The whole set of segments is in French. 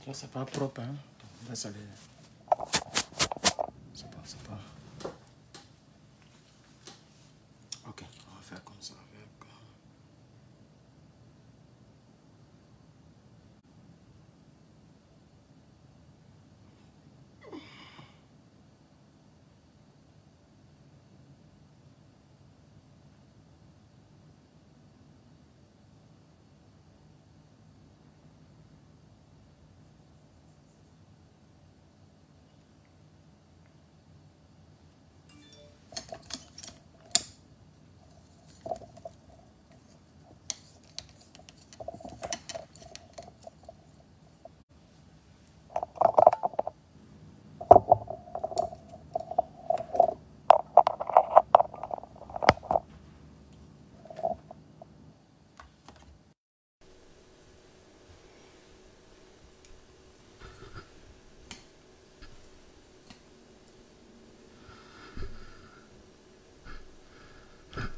Ça, c'est pas propre, hein. Laisse aller. C'est pas. Ok, on va faire comme ça avec.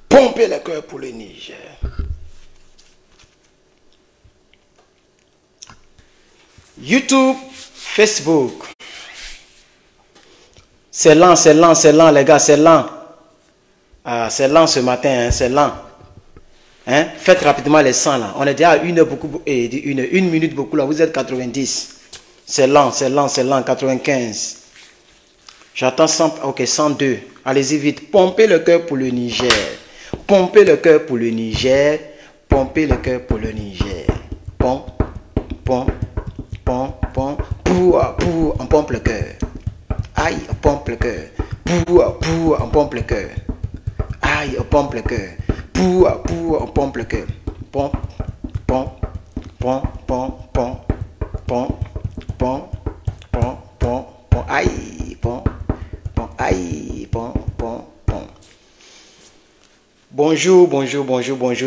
Pomper le cœur pour le Niger. YouTube, Facebook. C'est lent, les gars, c'est lent. Ah, c'est lent ce matin, hein, c'est lent. Hein? Faites rapidement les 100 là. On est déjà à 1 minute beaucoup là. Vous êtes 90. C'est lent, 95. J'attends 100, ok, 102. Allez-y vite. Pompez le cœur pour le Niger. Pompez le cœur pour le Niger. Pompez le cœur pour le Niger. Pom, pom, pom, pom. Pour, on pompe le cœur. Aïe, on pompe le cœur. Pour, on pompe le cœur. Aïe, on pompe le cœur. Pour, on pompe le cœur. Pom, pom, pom, pom, pom, pom, pom, pom, pom, pom. Aïe, pom, pom, aïe, pom, pom, pom. Bonjour,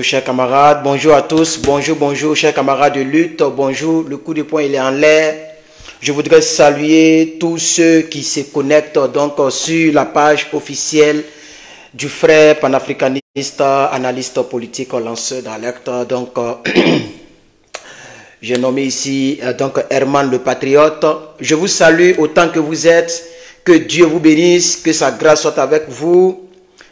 chers camarades. Bonjour à tous. Bonjour, chers camarades de lutte. Bonjour, le coup de poing, il est en l'air. Je voudrais saluer tous ceux qui se connectent donc sur la page officielle du frère panafricaniste, analyste politique, lanceur d'alerte. Donc, j'ai nommé ici donc Herman le Patriote. Je vous salue autant que vous êtes. Que Dieu vous bénisse, que sa grâce soit avec vous.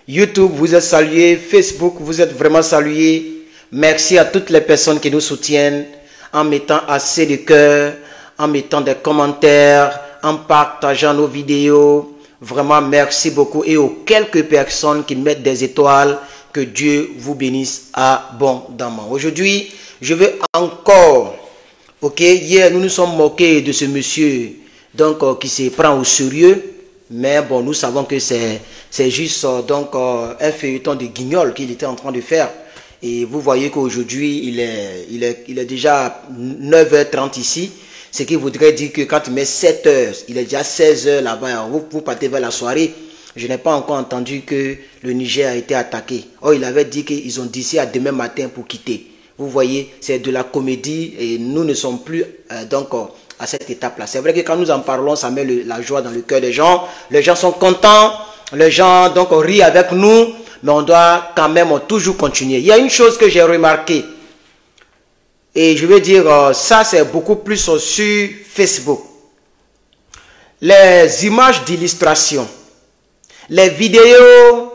YouTube, vous êtes salués. Facebook, vous êtes vraiment salués. Merci à toutes les personnes qui nous soutiennent en mettant assez de cœur, en mettant des commentaires, en partageant nos vidéos. Vraiment, merci beaucoup. Et aux quelques personnes qui mettent des étoiles, que Dieu vous bénisse abondamment. Aujourd'hui, je vais encore, ok, hier nous nous sommes moqués de ce monsieur donc qui se prend au sérieux, mais bon, nous savons que c'est juste donc un feuilleton de guignol qu'il était en train de faire. Et vous voyez qu'aujourd'hui, il est déjà 9h30 ici. Ce qui voudrait dire que quand il met 7 heures, il est déjà 16 heures là-bas, vous partez vers la soirée. Je n'ai pas encore entendu que le Niger a été attaqué. Oh, il avait dit qu'ils ont d'ici à demain matin pour quitter. Vous voyez, c'est de la comédie et nous ne sommes plus donc à cette étape-là. C'est vrai que quand nous en parlons, ça met la joie dans le cœur des gens. Les gens sont contents, les gens donc rient avec nous, mais on doit quand même toujours continuer. Il y a une chose que j'ai remarqué. Et je veux dire, ça c'est beaucoup plus sur Facebook. Les images d'illustration, les vidéos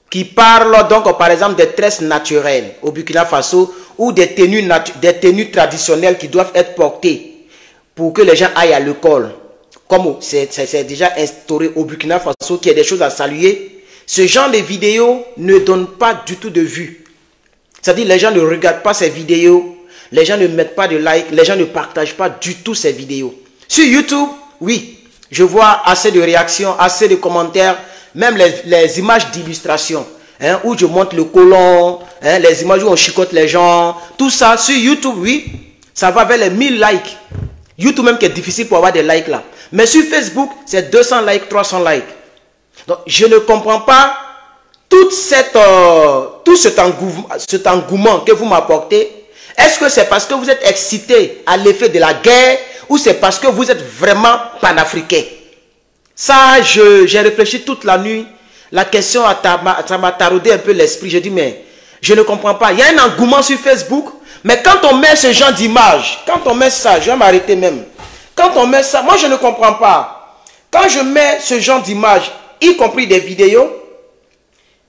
qui parlent donc par exemple des tresses naturelles au Burkina Faso ou des tenues traditionnelles qui doivent être portées pour que les gens aillent à l'école. Comme c'est déjà instauré au Burkina Faso, qu'il y a des choses à saluer, ce genre de vidéos ne donne pas du tout de vues. C'est-à-dire les gens ne regardent pas ces vidéos. Les gens ne mettent pas de like, les gens ne partagent pas du tout ces vidéos. Sur YouTube, oui, je vois assez de réactions, assez de commentaires, même les images d'illustration, hein, où je montre le colon, hein, les images où on chicote les gens, tout ça sur YouTube, oui, ça va vers les 1000 likes. YouTube même qui est difficile pour avoir des likes là. Mais sur Facebook, c'est 200 likes, 300 likes. Donc, je ne comprends pas tout cet engouement que vous m'apportez. Est-ce que c'est parce que vous êtes excité à l'effet de la guerre ou c'est parce que vous êtes vraiment panafricain? Ça, j'ai réfléchi toute la nuit. La question, ça m'a taraudé un peu l'esprit. J'ai dit, mais je ne comprends pas. Il y a un engouement sur Facebook, mais quand on met ce genre d'image, quand on met ça, je vais m'arrêter même. Quand on met ça, moi je ne comprends pas. Quand je mets ce genre d'image, y compris des vidéos,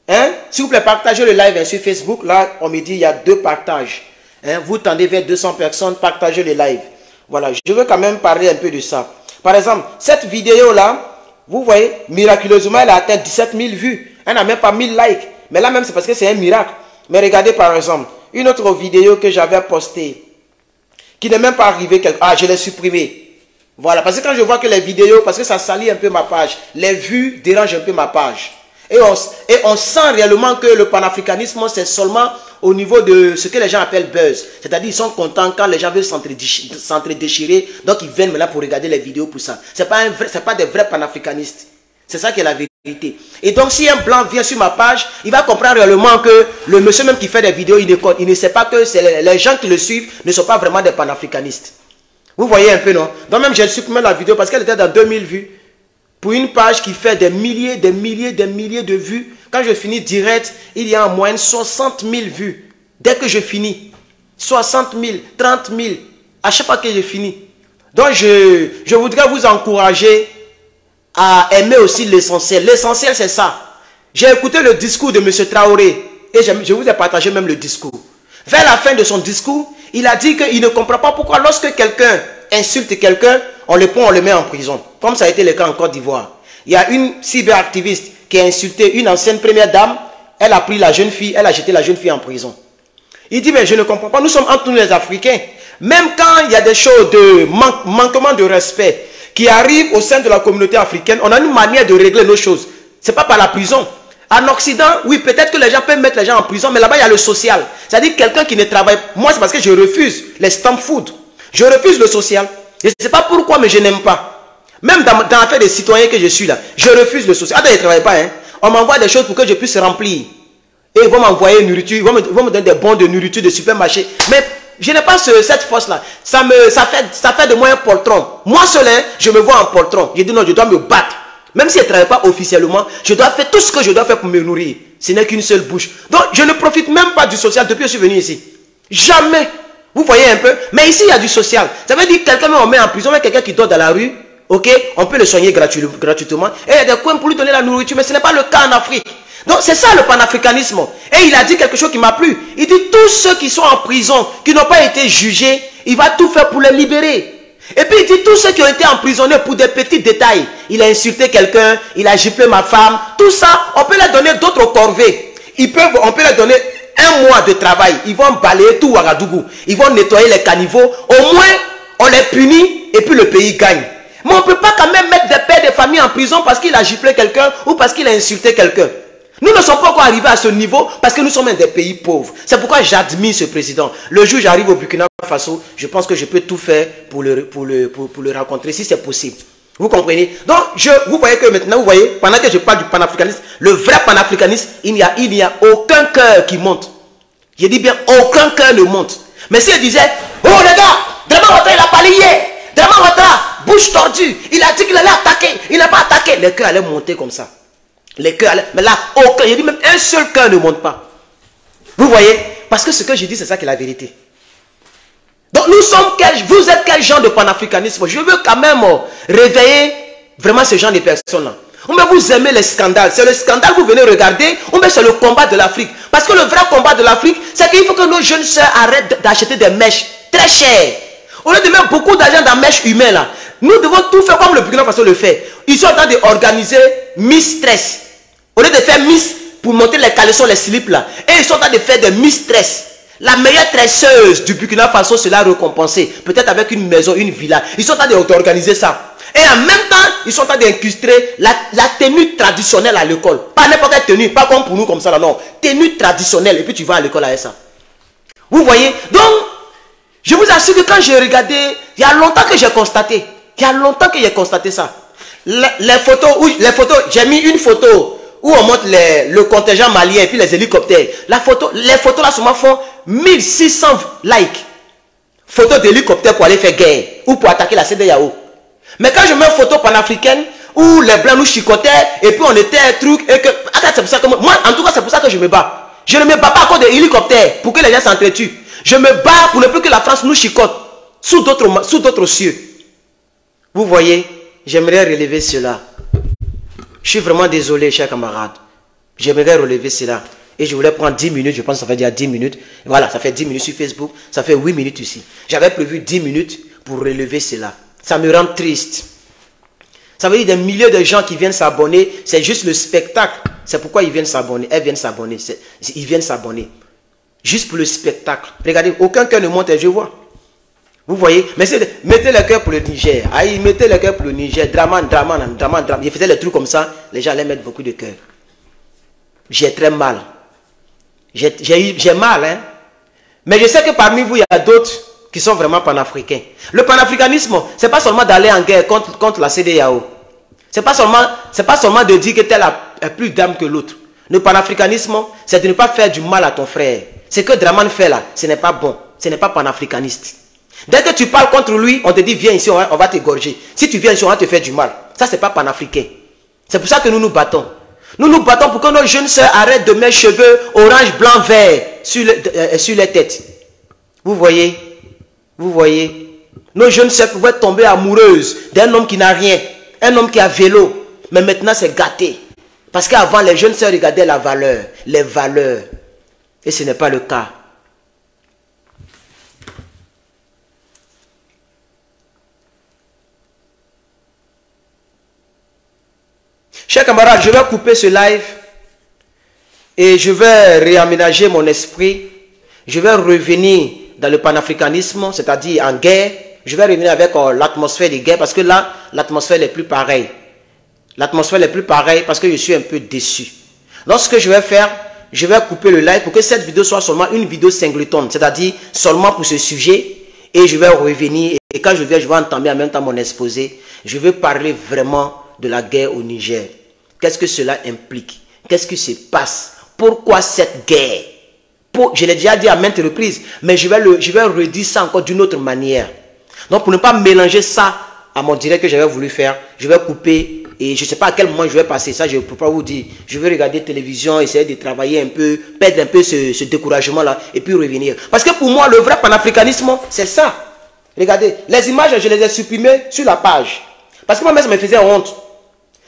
hein, s'il vous plaît, partagez le live sur Facebook. Là, on me dit il y a 2 partages. Hein, vous tendez vers 200 personnes, partagez le live. Voilà, je veux quand même parler un peu de ça. Par exemple, cette vidéo-là, vous voyez, miraculeusement, elle a atteint 17 000 vues. Elle n'a même pas 1000 likes. Mais là même, c'est parce que c'est un miracle. Mais regardez par exemple, une autre vidéo que j'avais postée, qui n'est même pas arrivée. Ah, je l'ai supprimée. Voilà, parce que quand je vois que les vidéos, parce que ça salit un peu ma page, les vues dérangent un peu ma page. Et on sent réellement que le panafricanisme, c'est seulement au niveau de ce que les gens appellent buzz. C'est-à-dire, ils sont contents quand les gens veulent s'entre-déchirer. Donc, ils viennent maintenant pour regarder les vidéos pour ça. Ce n'est pas des vrais panafricanistes. C'est ça qui est la vérité. Et donc, si un blanc vient sur ma page, il va comprendre réellement que le monsieur même qui fait des vidéos, il ne sait pas que les gens qui le suivent ne sont pas vraiment des panafricanistes. Vous voyez un peu, non? Donc, même j'ai supprimé la vidéo parce qu'elle était dans 2000 vues. Pour une page qui fait des milliers de vues, quand je finis direct, il y a en moyenne 60 000 vues. Dès que je finis, 60 000, 30 000, à chaque fois que je finis. Donc, je voudrais vous encourager à aimer aussi l'essentiel. L'essentiel, c'est ça. J'ai écouté le discours de M. Traoré et je vous ai partagé même le discours. Vers la fin de son discours, il a dit qu'il ne comprend pas pourquoi lorsque quelqu'un insulte quelqu'un, on le prend, on le met en prison. Comme ça a été le cas en Côte d'Ivoire. Il y a une cyberactiviste qui a insulté une ancienne première dame. Elle a pris la jeune fille, elle a jeté la jeune fille en prison. Il dit, mais je ne comprends pas, nous sommes entre nous les Africains. Même quand il y a des choses de manquement de respect qui arrivent au sein de la communauté africaine, on a une manière de régler nos choses. Ce n'est pas par la prison. En Occident, oui, peut-être que les gens peuvent mettre les gens en prison, mais là-bas, il y a le social. C'est-à-dire quelqu'un qui ne travaille pas. Moi, c'est parce que je refuse les stamp food. Je refuse le social. Je ne sais pas pourquoi, mais je n'aime pas. Même dans l'affaire des citoyens que je suis là, je refuse le social. Ah, je ne travaille pas, hein. On m'envoie des choses pour que je puisse remplir. Et ils vont m'envoyer une nourriture, ils vont me donner des bons de nourriture de supermarché. Mais je n'ai pas cette force-là. Ça fait de moi un poltron. Moi seul, hein, je me vois en poltron. Je dis non, je dois me battre. Même si je ne travaille pas officiellement, je dois faire tout ce que je dois faire pour me nourrir. Ce n'est qu'une seule bouche. Donc, je ne profite même pas du social depuis que je suis venu ici. Jamais. Vous voyez un peu? Mais ici, il y a du social. Ça veut dire que quelqu'un on met en prison, mais quelqu'un qui dort dans la rue, ok, on peut le soigner gratuitement. Et il y a des coins pour lui donner la nourriture, mais ce n'est pas le cas en Afrique. Donc, c'est ça le panafricanisme. Et il a dit quelque chose qui m'a plu. Il dit, tous ceux qui sont en prison, qui n'ont pas été jugés, il va tout faire pour les libérer. Et puis il dit, tous ceux qui ont été emprisonnés pour des petits détails, il a insulté quelqu'un, il a giflé ma femme, tout ça, on peut leur donner d'autres corvées. On peut leur donner un mois de travail. Ils vont balayer tout Ouagadougou. Ils vont nettoyer les caniveaux. Au moins, on les punit et puis le pays gagne. Mais on ne peut pas quand même mettre des pères de famille en prison parce qu'il a giflé quelqu'un ou parce qu'il a insulté quelqu'un. Nous ne sommes pas encore arrivés à ce niveau parce que nous sommes des pays pauvres. C'est pourquoi j'admire ce président. Le jour où j'arrive au Burkina Faso, je pense que je peux tout faire pour le rencontrer si c'est possible. Vous comprenez? Donc, vous voyez que maintenant, vous voyez, pendant que je parle du panafricanisme, le vrai panafricanisme, il n'y a aucun cœur qui monte. Je dis bien, aucun cœur ne monte. Mais si elle disait, oh les gars, Draman Ouattara, il a parlé hier. Draman Ouattara, bouche tordue, il a dit qu'il allait attaquer, il n'a pas attaqué. Les cœurs allaient monter comme ça. Les cœurs allaient, mais là, aucun, il dit même un seul cœur ne monte pas. Vous voyez? Parce que ce que je dis, c'est ça qui est la vérité. Donc vous êtes quel genre de panafricanisme? Je veux quand même réveiller vraiment ce genre de personnes-là. Ou bien vous aimez les scandales. C'est le scandale que vous venez regarder. Ou bien c'est le combat de l'Afrique. Parce que le vrai combat de l'Afrique, c'est qu'il faut que nos jeunes soeurs arrêtent d'acheter des mèches très chères. Au lieu de mettre beaucoup d'argent dans mèches humaines là, nous devons tout faire comme le Burkina Faso le fait. Ils sont en train d'organiser Miss Stress. Au lieu de faire Miss pour monter les caleçons, les slips là. Et ils sont en train de faire des Miss Stress. La meilleure tresseuse du Burkina Faso sera récompensée. Peut-être avec une maison, une villa. Ils sont en train d'organiser ça. Et en même temps, ils sont en train d'incruster la tenue traditionnelle à l'école. Pas n'importe quelle tenue, pas comme pour nous comme ça là, non. Tenue traditionnelle. Et puis tu vas à l'école avec ça. Vous voyez? Donc, je vous assure que quand j'ai regardé, il y a longtemps que j'ai constaté. Il y a longtemps que j'ai constaté ça. Les photos, j'ai mis une photo où on montre le contingent malien et puis les hélicoptères. Les photos là seulement font 1600 likes. Photos d'hélicoptères pour aller faire guerre ou pour attaquer la CEDEAO. Mais quand je mets une photo panafricaine où les blancs nous chicotaient et puis on était un truc et que... C'est pour ça que moi, en tout cas, c'est pour ça que je me bats. Je ne me bats pas à cause des hélicoptères pour que les gens s'entretuent. Je me bats pour ne plus que la France nous chicote sous d'autres cieux. Vous voyez, j'aimerais relever cela. Je suis vraiment désolé, chers camarades. J'aimerais relever cela. Et je voulais prendre 10 minutes, je pense que ça fait déjà 10 minutes. Voilà, ça fait 10 minutes sur Facebook, ça fait 8 minutes ici. J'avais prévu 10 minutes pour relever cela. Ça me rend triste. Ça veut dire des milliers de gens qui viennent s'abonner, c'est juste le spectacle. C'est pourquoi ils viennent s'abonner. Elles viennent s'abonner. Ils viennent s'abonner. Juste pour le spectacle. Regardez, aucun cœur ne monte et je vois. Vous voyez? Mais mettez le cœur pour le Niger. Aïe, mettez le cœur pour le Niger. Draman. Je faisais les trucs comme ça, les gens allaient mettre beaucoup de cœur. J'ai très mal. J'ai mal, hein. Mais je sais que parmi vous, il y a d'autres qui sont vraiment panafricains. Le panafricanisme, ce n'est pas seulement d'aller en guerre contre la CEDEAO. Ce n'est pas seulement de dire que tel est plus d'âme que l'autre. Le panafricanisme, c'est de ne pas faire du mal à ton frère. Ce que Draman fait là, ce n'est pas bon. Ce n'est pas panafricaniste. Dès que tu parles contre lui, on te dit viens ici, on va t'égorger. Si tu viens ici, on va te faire du mal. Ça, ce n'est pas panafricain. C'est pour ça que nous nous battons. Nous nous battons pour que nos jeunes sœurs arrêtent de mettre cheveux orange, blanc, vert sur les têtes. Vous voyez? Vous voyez? Nos jeunes sœurs pouvaient tomber amoureuses d'un homme qui n'a rien. Un homme qui a vélo. Mais maintenant, c'est gâté. Parce qu'avant, les jeunes sœurs regardaient la valeur. Les valeurs. Et ce n'est pas le cas. Chers camarades, je vais couper ce live et je vais réaménager mon esprit. Je vais revenir dans le panafricanisme, c'est-à-dire en guerre. Je vais revenir avec l'atmosphère des guerres parce que là, l'atmosphère n'est plus pareille. L'atmosphère n'est plus pareille parce que je suis un peu déçu. Donc, ce que je vais faire, je vais couper le live pour que cette vidéo soit seulement une vidéo singleton, c'est-à-dire seulement pour ce sujet. Et je vais revenir et quand je viens, je vais entamer en même temps mon exposé. Je vais parler vraiment de la guerre au Niger. Qu'est-ce que cela implique? Qu'est-ce qui se passe? Pourquoi cette guerre? Je l'ai déjà dit à maintes reprises, mais je vais redire ça encore d'une autre manière. Donc pour ne pas mélanger ça à mon direct que j'avais voulu faire, je vais couper et je ne sais pas à quel moment je vais passer ça, je ne peux pas vous dire. Je vais regarder télévision, essayer de travailler un peu, perdre un peu ce découragement-là et puis revenir. Parce que pour moi, le vrai panafricanisme, c'est ça. Regardez, les images, je les ai supprimées sur la page. Parce que moi-même, ça me faisait honte.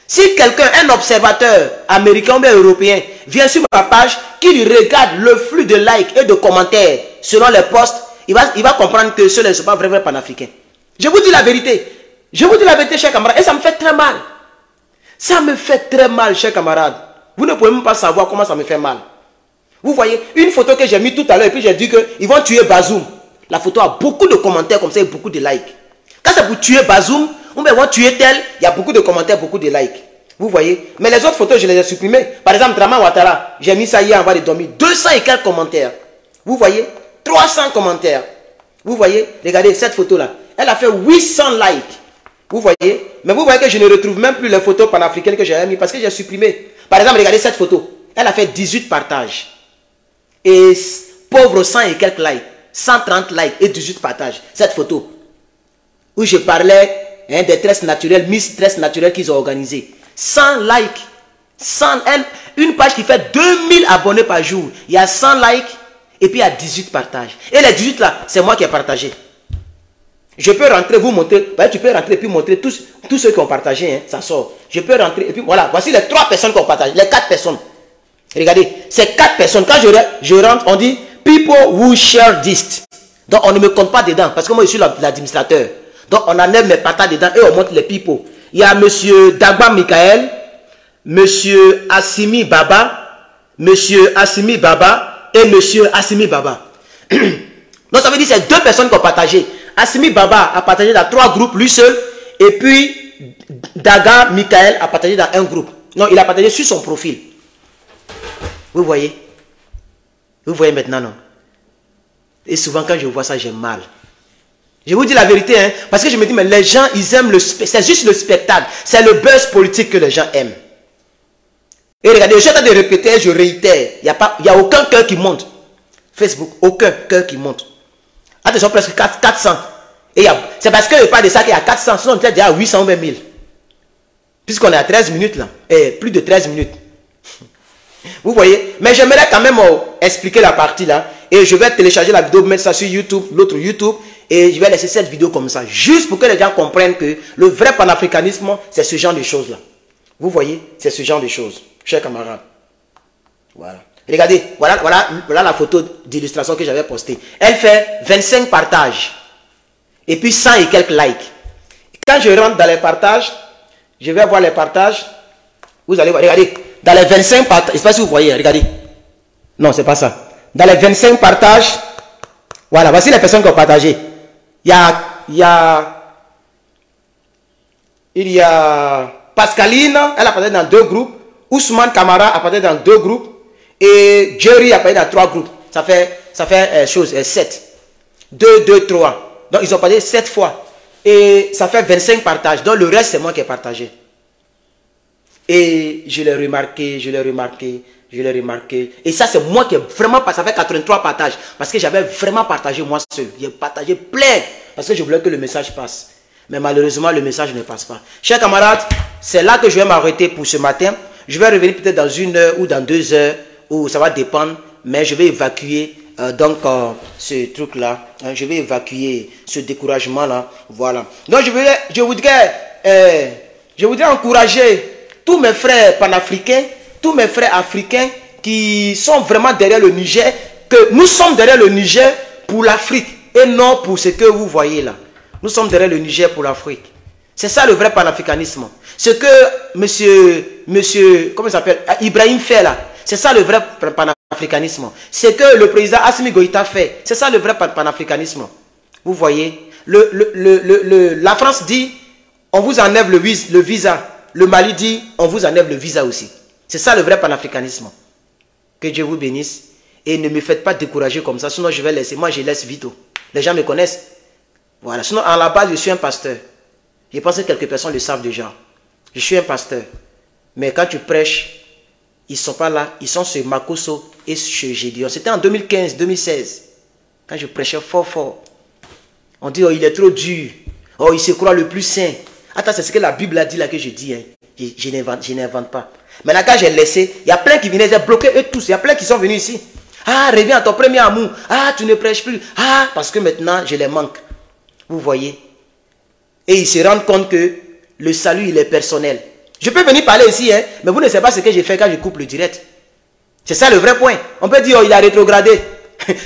Si quelqu'un, un observateur américain ou bien européen, vient sur ma page, qu'il regarde le flux de likes et de commentaires selon les posts, il va comprendre que ceux-là ne sont pas vraiment panafricains. Je vous dis la vérité. Je vous dis la vérité, chers camarades. Et ça me fait très mal. Ça me fait très mal, chers camarades. Vous ne pouvez même pas savoir comment ça me fait mal. Vous voyez, une photo que j'ai mise tout à l'heure et puis j'ai dit qu'ils vont tuer Bazoum. La photo a beaucoup de commentaires comme ça et beaucoup de likes. Quand c'est pour tuer Bazoum, ou bien tuer tel, il y a beaucoup de commentaires, beaucoup de likes. Vous voyez? Mais les autres photos, je les ai supprimées. Par exemple, Draman Ouattara, j'ai mis ça hier avant de dormir. 200 et quelques commentaires. Vous voyez? 300 commentaires. Vous voyez? Regardez cette photo-là. Elle a fait 800 likes. Vous voyez? Mais vous voyez que je ne retrouve même plus les photos panafricaines que j'avais mis parce que j'ai supprimé. Par exemple, regardez cette photo. Elle a fait 18 partages. Et pauvre 100 et quelques likes. 130 likes et 18 partages. Cette photo. Où je parlais des tresses naturelles, Miss Tresses Naturelles qu'ils ont organisées. 100 likes. 100, une page qui fait 2000 abonnés par jour. Il y a 100 likes et puis il y a 18 partages. Et les 18 là, c'est moi qui ai partagé. Je peux rentrer, vous montrer. Tu peux rentrer et puis montrer tous ceux qui ont partagé. Hein, ça sort. Je peux rentrer et puis voilà. Voici les 3 personnes qui ont partagé. Les 4 personnes. Regardez. Ces 4 personnes. Quand je rentre, on dit people who share this. Donc on ne me compte pas dedans. Parce que moi je suis l'administrateur. Donc on enlève mes partages dedans et on montre les people. Il y a M. Dagba Michael, M. Assimi Baba, M. Assimi Baba et M. Assimi Baba. Donc ça veut dire que c'est 2 personnes qui ont partagé. Assimi Baba a partagé dans 3 groupes, lui seul. Et puis Daga Michael a partagé dans un groupe. Non, il a partagé sur son profil. Vous voyez? Vous voyez maintenant, non? Et souvent quand je vois ça, j'ai mal. Je vous dis la vérité, hein, parce que je me dis, mais les gens, ils aiment c'est juste le spectacle. C'est le buzz politique que les gens aiment. Et regardez, je suis en train de répéter, je réitère. Il n'y a aucun cœur qui monte. Facebook, aucun cœur qui monte. Attention, presque 400. Et c'est parce que je parle de ça qu'il y a 400. Sinon, on était déjà à 800 ou 20 000. Puisqu'on est à 13 minutes là. Et plus de 13 minutes. Vous voyez? Mais j'aimerais quand même expliquer la partie là. Et je vais télécharger la vidéo, mettre ça sur YouTube, l'autre YouTube. Et je vais laisser cette vidéo comme ça. Juste pour que les gens comprennent que le vrai panafricanisme, c'est ce genre de choses là. Vous voyez? C'est ce genre de choses. Chers camarades. Voilà. Regardez, voilà la photo d'illustration que j'avais postée. Elle fait 25 partages. Et puis 100 et quelques likes. Quand je rentre dans les partages, je vais voir les partages. Vous allez voir, regardez. Dans les 25 partages, je ne sais pas si vous voyez, regardez. Non, c'est pas ça. Dans les 25 partages, voilà, voici les personnes qui ont partagé. Il y a Pascaline, elle a partagé dans 2 groupes. Ousmane Kamara a partagé dans 2 groupes. Et Jerry a partagé dans 3 groupes. Ça fait 7. 2, 2, 3. Donc ils ont partagé 7 fois. Et ça fait 25 partages. Donc le reste, c'est moi qui ai partagé. Et je l'ai remarqué, je l'ai remarqué, je l'ai remarqué. Et ça, c'est moi qui ai vraiment partagé. Ça fait 83 partages. Parce que j'avais vraiment partagé moi seul. J'ai partagé plein. Parce que je voulais que le message passe. Mais malheureusement, le message ne passe pas. Chers camarades, c'est là que je vais m'arrêter pour ce matin. Je vais revenir peut-être dans 1 heure ou dans 2 heures. Ou ça va dépendre. Mais je vais évacuer ce truc-là. Hein, je vais évacuer ce découragement-là. Voilà. Donc, je voudrais encourager tous mes frères panafricains, tous mes frères africains qui sont vraiment derrière le Niger, que nous sommes derrière le Niger pour l'Afrique et non pour ce que vous voyez là. Nous sommes derrière le Niger pour l'Afrique. C'est ça le vrai panafricanisme. Ce que monsieur comment il s'appelle, Ibrahim fait là, c'est ça le vrai panafricanisme. Ce que le président Assimi Goïta fait, c'est ça le vrai panafricanisme. Vous voyez, la France dit, on vous enlève le visa. Le Mali dit, on vous enlève le visa aussi. C'est ça le vrai panafricanisme. Que Dieu vous bénisse. Et ne me faites pas décourager comme ça. Sinon, je vais laisser. Moi, je laisse vite. Les gens me connaissent. Voilà. Sinon, à la base, je suis un pasteur. Je pense que quelques personnes le savent déjà. Je suis un pasteur. Mais quand tu prêches, ils ne sont pas là. Ils sont chez Makoso et chez Gédéon. C'était en 2015-2016. Quand je prêchais fort. On dit, oh, il est trop dur. Oh, il se croit le plus saint. Attends, c'est ce que la Bible a dit là que je dis. Hein. Je n'invente pas. Maintenant, quand j'ai laissé, il y a plein qui venaient, ils ont bloqué eux tous. Il y a plein qui sont venus ici. Ah, reviens à ton premier amour. Ah, tu ne prêches plus. Ah, parce que maintenant, je les manque. Vous voyez. Et ils se rendent compte que le salut, il est personnel. Je peux venir parler ici, hein, mais vous ne savez pas ce que j'ai fait quand je coupe le direct. C'est ça le vrai point. On peut dire, oh, il a rétrogradé.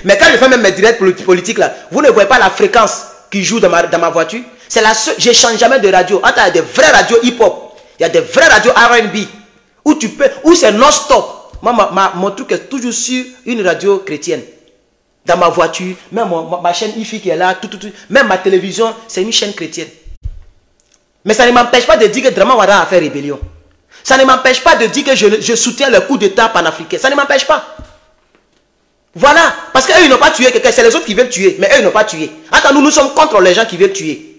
Mais quand je fais même mes directs politiques là, vous ne voyez pas la fréquence qui joue dans ma voiture. C'est la seule, je ne change jamais de radio. Il y a des vraies radios hip-hop, il y a des vraies radios R&B, où c'est non-stop. Mon truc est toujours sur une radio chrétienne. Dans ma voiture, même ma chaîne IFI qui est là, même ma télévision, c'est une chaîne chrétienne. Mais ça ne m'empêche pas de dire que Drama Wada a fait rébellion. Ça ne m'empêche pas de dire que je soutiens le coup d'État panafricain. Ça ne m'empêche pas. Voilà. Parce qu'eux, ils n'ont pas tué quelqu'un. C'est les autres qui veulent tuer. Mais eux, ils n'ont pas tué. Attends, nous sommes contre les gens qui veulent tuer.